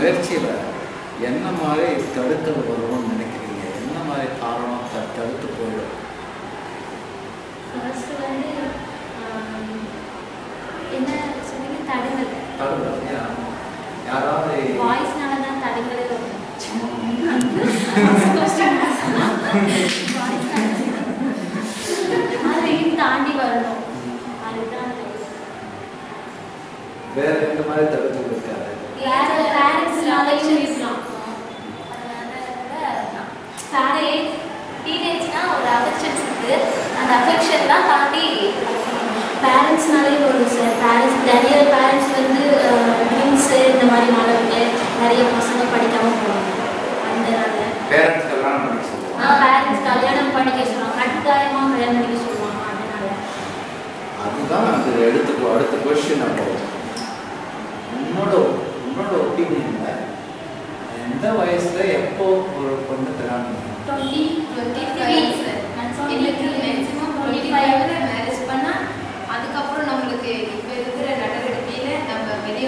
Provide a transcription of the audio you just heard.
முயற்சியில் என்ன மாதிரி தடுக்கல் வரும்னு நினைக்கிறீங்க? என்ன மாதிரி காரணம் தடுத்து போயிடும்? ஃபர்ஸ்ட் வந்து என்ன சொன்னீங்க? தடுங்கல். யாராவது வாய்ஸ்னால தான் தடுங்கலே வரும். அதையும் தாண்டி வரணும். அதுதான் வேற எந்த மாதிரி தடுக்கல் இருக்காது? பேரண்ட்ஸ்னாலையும் இருக்கலாம். டீனேஜ்னா ஒரு அஃபெக்ஷன்ஸ் இருக்குது. அந்த அஃபெக்ஷன்லாம் தாண்டி பேரண்ட்ஸ்னாலே வரும் சார். நிறைய பேரண்ட்ஸ் வந்து ட்ரிங்க்ஸு இந்த மாதிரி மாணவர்களே நிறைய பசங்க படிக்காமல் போவாங்க. அதனால பேரண்ட்ஸ் கல்யாணம் பண்ணி சொல்லுவாங்க. பேரண்ட்ஸ் கல்யாணம் பண்ணிக்க சொல்லுவாங்க. கட்டாயமாக கல்யாணம் பண்ணிக்க சொல்லுவாங்க. அதனால அதுதான் அது அடுத்த கொஸ்டின். அப்போ உன்னோட ஒப்பீனியனில் எந்த வயசில் எப்போ ஒரு பொண்ணு கல்யாணம்? 25 எங்களுக்கு மேக்ஸிமம் 25 மேரேஜ் பண்ணால் அதுக்கப்புறம் நம்மளுக்கு இப்போ இருக்கிற நடவடிக்கையில் நம்ம வெளியே